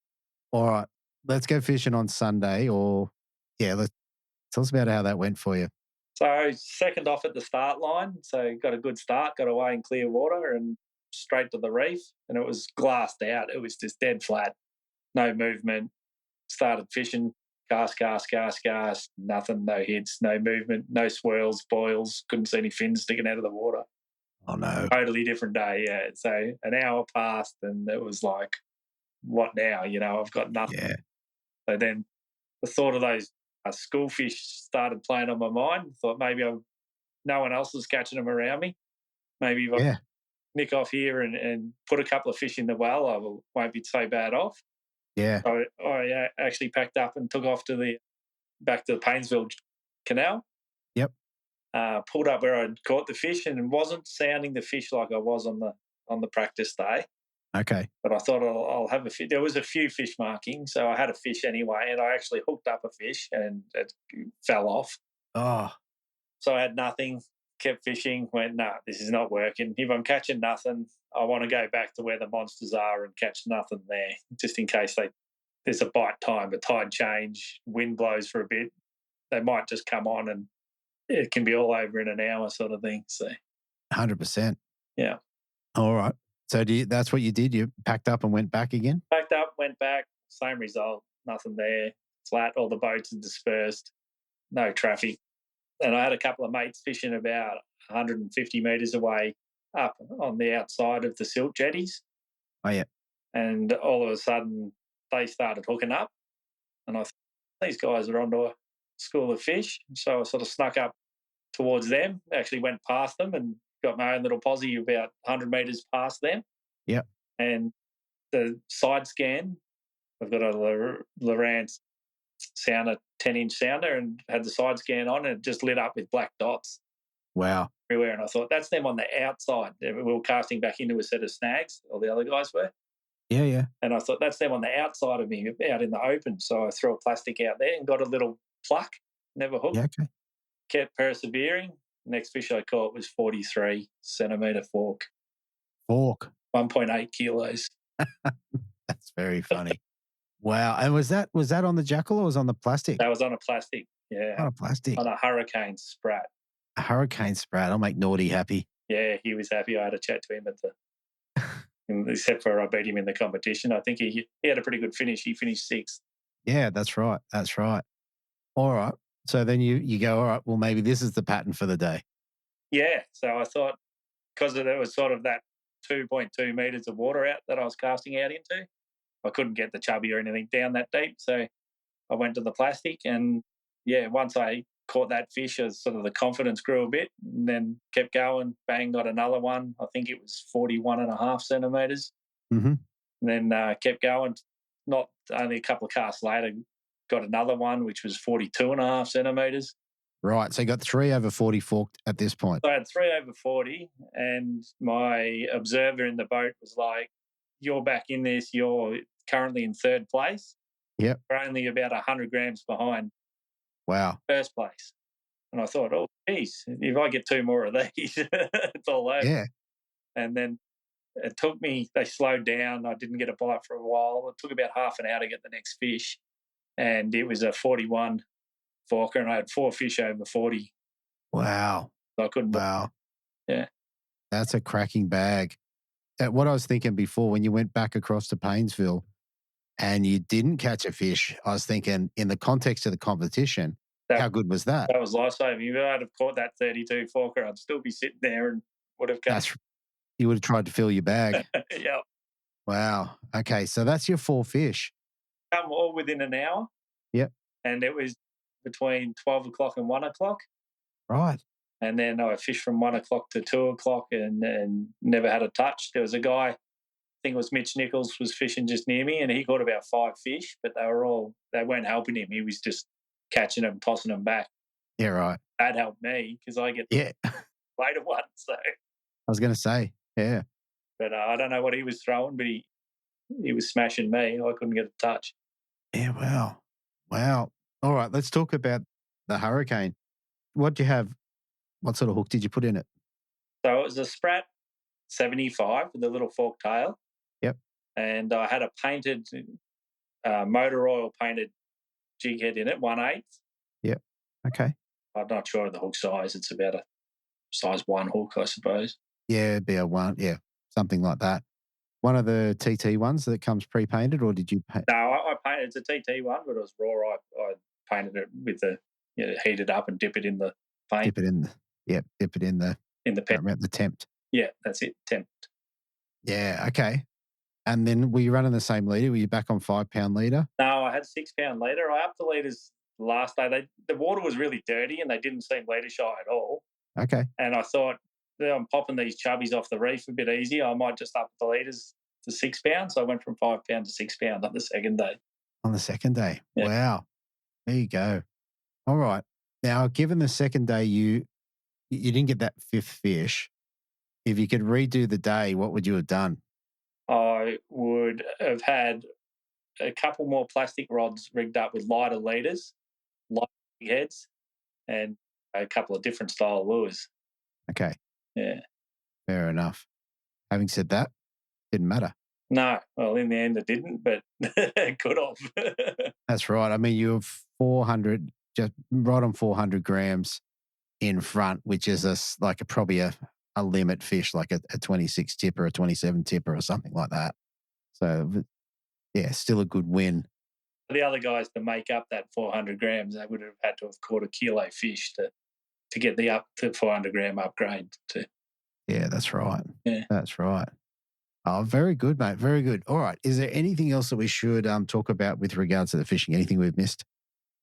All right. Let's go fishing on Sunday, or tell us about how that went for you. So second off at the start line. So got a good start, got away in clear water and straight to the reef. And it was glassed out. It was just dead flat, no movement. Started fishing, cast, nothing, no hits, no movement, no swirls, boils, couldn't see any fins sticking out of the water. Oh, no. Totally different day, yeah. So an hour passed and it was like, what now? I've got nothing. Yeah. So then the thought of those schoolfish started playing on my mind. Thought maybe no one else is catching them around me. Maybe if I nick off here and put a couple of fish in the well, I won't be so bad off. Yeah. So I actually packed up and took off back to the Painesville Canal. Yep. Pulled up where I'd caught the fish and wasn't sounding the fish like I was on the practice day. Okay. But I thought I'll have a fish. There was a few fish markings, so I had a fish anyway, and I actually hooked up a fish and it fell off. Oh. So I had nothing, kept fishing, went, nah, this is not working. If I'm catching nothing, I want to go back to where the monsters are and catch nothing there, just in case there's a bite time, a tide change, wind blows for a bit. They might just come on and it can be all over in an hour sort of thing. So 100%. Yeah. All right. So that's what you did? You packed up and went back again? Packed up, went back, same result, nothing there. Flat, all the boats are dispersed, no traffic. And I had a couple of mates fishing about 150 metres away up on the outside of the Silt Jetties. Oh, yeah. And all of a sudden they started hooking up. And I thought, these guys are onto a school of fish. So I sort of snuck up towards them, actually went past them and got my own little posse about 100 metres past them. Yep. And the side scan, I've got a Lowrance sounder, 10-inch sounder, and had the side scan on and it just lit up with black dots. Wow. Everywhere. And I thought, that's them on the outside. We were casting back into a set of snags, all the other guys were. Yeah, yeah. And I thought, that's them on the outside of me, out in the open. So I threw a plastic out there and got a little pluck, never hooked. Yeah, okay. Kept persevering. Next fish I caught was 43 centimetre fork. Fork. 1.8 kilos. That's very funny. Wow. And was that on the Jackall or was it on the plastic? That was on a plastic, yeah. On a plastic. On a Hurricane Sprat. A Hurricane Sprat. I'll make Naughty happy. Yeah, he was happy. I had a chat to him except for I beat him in the competition. I think he had a pretty good finish. He finished 6th. Yeah, that's right. That's right. All right. So then you go, all right, well, maybe this is the pattern for the day. Yeah. So I thought, because there was sort of that 2.2 metres of water out that I was casting out into, I couldn't get the chubby or anything down that deep. So I went to the plastic and, yeah, once I caught that fish, sort of the confidence grew a bit and then kept going, bang, got another one. I think it was 41.5 centimetres. Mm-hmm. And then kept going. Not only a couple of casts later, got another one, which was 42.5 centimetres. Right. So you got 3 over 40 forked at this point. So I had 3 over 40 and my observer in the boat was like, you're back in this, you're currently in 3rd place. Yep. We're only about 100 grams behind Wow. 1st place. And I thought, oh, geez, if I get 2 more of these, it's all over. Yeah. And then it took me, they slowed down. I didn't get a bite for a while. It took about half an hour to get the next fish. And it was a 41 forker and I had 4 fish over 40. Wow. So I couldn't. Wow. Yeah. That's a cracking bag. What I was thinking before, when you went back across to Painesville and you didn't catch a fish, I was thinking in the context of the competition, how good was that? That was life-saving. If I'd have caught that 32 forker, I'd still be sitting there and would have come. You would have tried to fill your bag. Yeah. Wow. Okay. So that's your 4 fish. Come all within an hour. Yep. And it was between 12 o'clock and 1 o'clock. Right. And then I fished from 1 o'clock to 2 o'clock and never had a touch. There was a guy, I think it was Mitch Nichols, was fishing just near me and he caught about 5 fish, but they weren't helping him. He was just catching them, tossing them back. Yeah, right. that helped me because I get Yeah. later one. So, I was going to say, yeah. but I don't know what he was throwing, but he was smashing me. I couldn't get a touch. Yeah, wow. Wow. All right, let's talk about the Hurricane. What do you have? What sort of hook did you put in it? So it was a Sprat 75 with a little fork tail. Yep. And I had a painted, motor oil painted jig head in it, 1/8. Yep. Okay. I'm not sure of the hook size. It's about a size 1 hook, I suppose. Yeah, it'd be a one. Yeah, something like that. One of the TT ones that comes pre-painted, or did you paint? No, I painted, it's a TT one, but it was raw. I painted it with heat it up and dip it in the paint. Dip it in. Dip it in the. In the Can't remember the temp. Yeah, that's it. Temp. Yeah. Okay. And then were you running the same leader? Were you back on 5 pound leader? No, I had 6 pound leader. I upped the leaders last day. The water was really dirty and they didn't seem leader shy at all. Okay. And I thought, I'm popping these chubbies off the reef a bit easier. I might just up the leaders to 6 pounds. So I went from 5 pound to 6 pound on the second day. On the second day. Yeah. Wow. There you go. All right. Now, given the second day you didn't get that 5th fish, if you could redo the day, what would you have done? I would have had a couple more plastic rods rigged up with lighter leaders, light heads, and a couple of different style lures. Okay. Yeah. Fair enough. Having said that, didn't matter. No. Well, in the end it didn't, but it could have. That's right. I mean, you have 400, just right on 400 grams in front, which is probably a limit fish, like a 26 tipper, a 27 tipper or something like that. So, yeah, still a good win. The other guys, to make up that 400 grams, they would have had to have caught a kilo fish to get the up to 400 gram upgrade. Yeah, that's right. Yeah. That's right. Oh, very good, mate. Very good. All right. Is there anything else that we should talk about with regards to the fishing? Anything we've missed?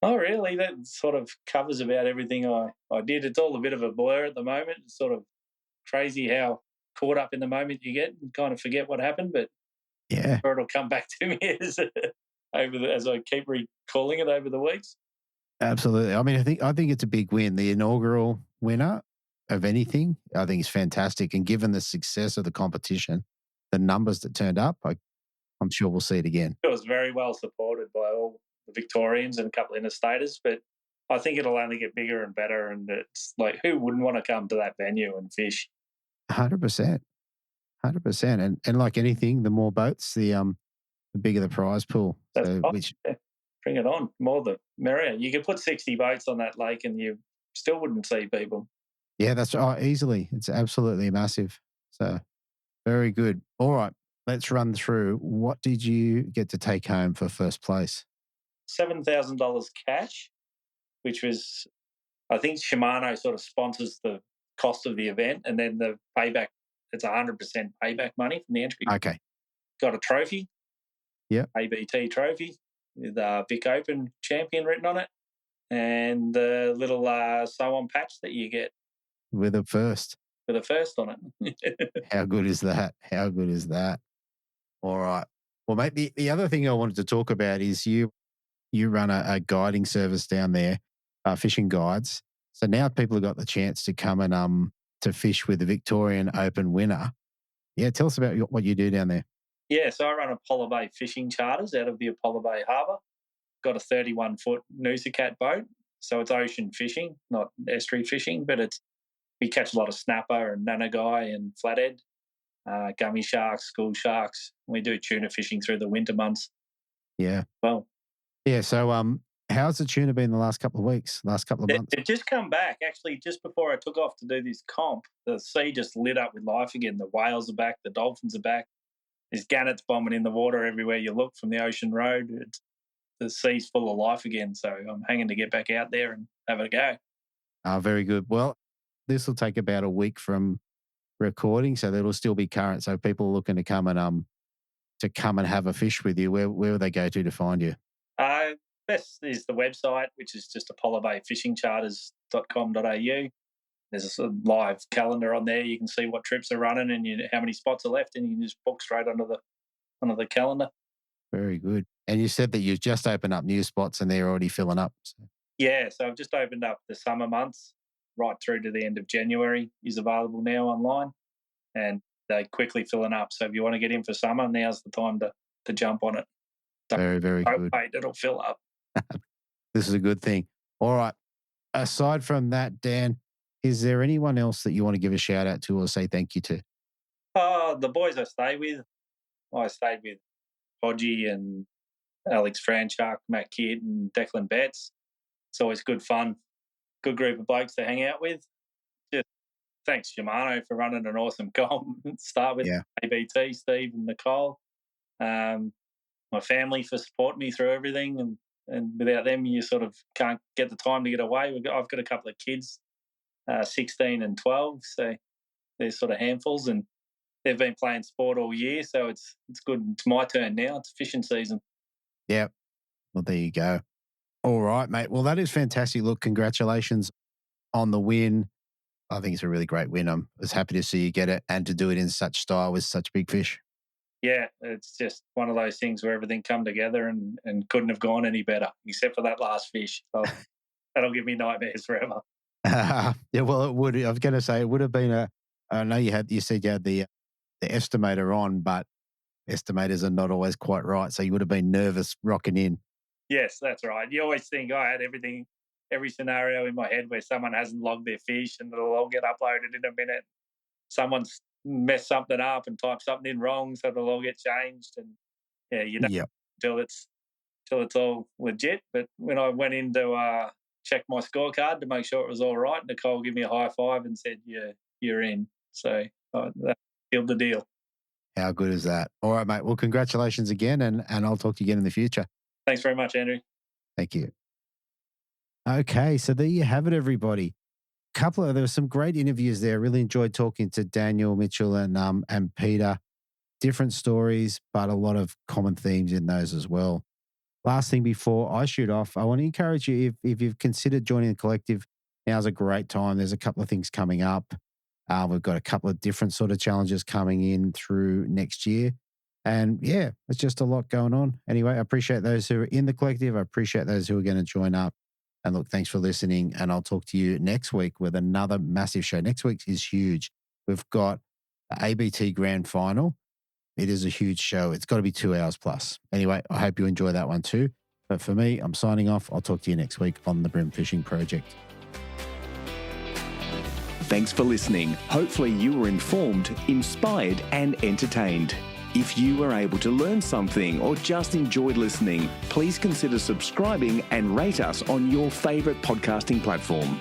Oh, really? That sort of covers about everything I did. It's all a bit of a blur at the moment. It's sort of crazy how caught up in the moment you get and kind of forget what happened, but yeah, it'll come back to me as I keep recalling it over the weeks. Absolutely. I mean, I think it's a big win. The inaugural winner of anything, I think is fantastic. And given the success of the competition, the numbers that turned up, I'm sure we'll see it again. It was very well supported by all the Victorians and a couple of interstaters, but I think it'll only get bigger and better. And it's like, who wouldn't want to come to that venue and fish? 100%. 100%. And like anything, the more boats, the bigger the prize pool. That's bring it on. More the merrier. You could put 60 boats on that lake and you still wouldn't see people. Yeah, that's easily. It's absolutely massive. So very good. All right, let's run through. What did you get to take home for first place? $7,000 cash, which was, I think Shimano sort of sponsors the cost of the event, and then the payback, it's 100% payback money from the entry. Okay. Got a trophy. Yeah. ABT trophy with Vic Open champion written on it, and the little sew-on patch that you get. With a first. With a first on it. How good is that? How good is that? All right. Well, mate, the other thing I wanted to talk about is you run a guiding service down there, fishing guides. So now people have got the chance to come and to fish with the Victorian Open winner. Yeah, tell us about what you do down there. Yeah, so I run Apollo Bay fishing charters out of the Apollo Bay Harbour. Got a 31-foot Noosa Cat boat, so it's ocean fishing, not estuary fishing, but we catch a lot of snapper and nanagai and flathead, gummy sharks, school sharks. We do tuna fishing through the winter months. Yeah. Well. Yeah, so how's the tuna been the last couple of weeks, last couple of months? It just come back. Actually, just before I took off to do this comp, the sea just lit up with life again. The whales are back. The dolphins are back. There's gannets bombing in the water everywhere you look from the ocean road. The sea's full of life again. So I'm hanging to get back out there and have a go. Very good. Well, this will take about a week from recording, so that'll still be current. So people are looking to come and have a fish with you. Where will they go to find you? Best is the website, which is just apollobayfishingcharters.com.au. There's a live calendar on there. You can see what trips are running and how many spots are left, and you can just book straight onto the calendar. Very good. And you said that you've just opened up new spots and they're already filling up. So. Yeah, so I've just opened up the summer months. right through to the end of January is available now online, and they're quickly filling up. So if you want to get in for summer, now's the time to jump on it. Very, very Don't good. wait, it'll fill up. This is a good thing. All right. Aside from that, Dan, is there anyone else that you want to give a shout out to or say thank you to? The boys I stayed with Hodgie and Alex Franchuk, Matt Kidd and Declan Betts. It's always good fun. Good group of blokes to hang out with. Just thanks, Shimano, for running an awesome comp. Start with ABT, Steve and Nicole. My family for supporting me through everything. And without them, you sort of can't get the time to get away. I've got a couple of kids, 16 and 12, so they're sort of handfuls. And they've been playing sport all year, so it's good. It's my turn now. It's fishing season. Yep. Well, there you go. All right, mate. Well, that is fantastic. Look, congratulations on the win. I think it's a really great win. I was happy to see you get it and to do it in such style with such big fish. Yeah, it's just one of those things where everything come together and couldn't have gone any better, except for that last fish. So that'll give me nightmares forever. Yeah, well, it would. I was going to say it would have been I know you said you had the estimator on, but estimators are not always quite right. So you would have been nervous rocking in. Yes, that's right. You always think I had every scenario in my head where someone hasn't logged their fish and it'll all get uploaded in a minute. Someone's messed something up and typed something in wrong, so it'll all get changed. And yeah, you don't till it's all legit. But when I went in to check my scorecard to make sure it was all right, Nicole gave me a high five and said, "Yeah, you're in." So that sealed the deal. How good is that? All right, mate. Well, congratulations again, and I'll talk to you again in the future. Thanks very much, Andrew. Thank you. Okay, so there you have it, everybody. There were some great interviews there. Really enjoyed talking to Daniel, Mitchell, and Peter. Different stories, but a lot of common themes in those as well. Last thing before I shoot off, I want to encourage you, if you've considered joining the collective, now's a great time. There's a couple of things coming up. We've got a couple of different sort of challenges coming in through next year. And yeah, it's just a lot going on. Anyway, I appreciate those who are in the collective. I appreciate those who are going to join up. And look, thanks for listening. And I'll talk to you next week with another massive show. Next week is huge. We've got the ABT Grand Final. It is a huge show. It's got to be 2 hours plus. Anyway, I hope you enjoy that one too. But for me, I'm signing off. I'll talk to you next week on the Bream Fishing Project. Thanks for listening. Hopefully you were informed, inspired, and entertained. If you were able to learn something or just enjoyed listening, please consider subscribing and rate us on your favourite podcasting platform.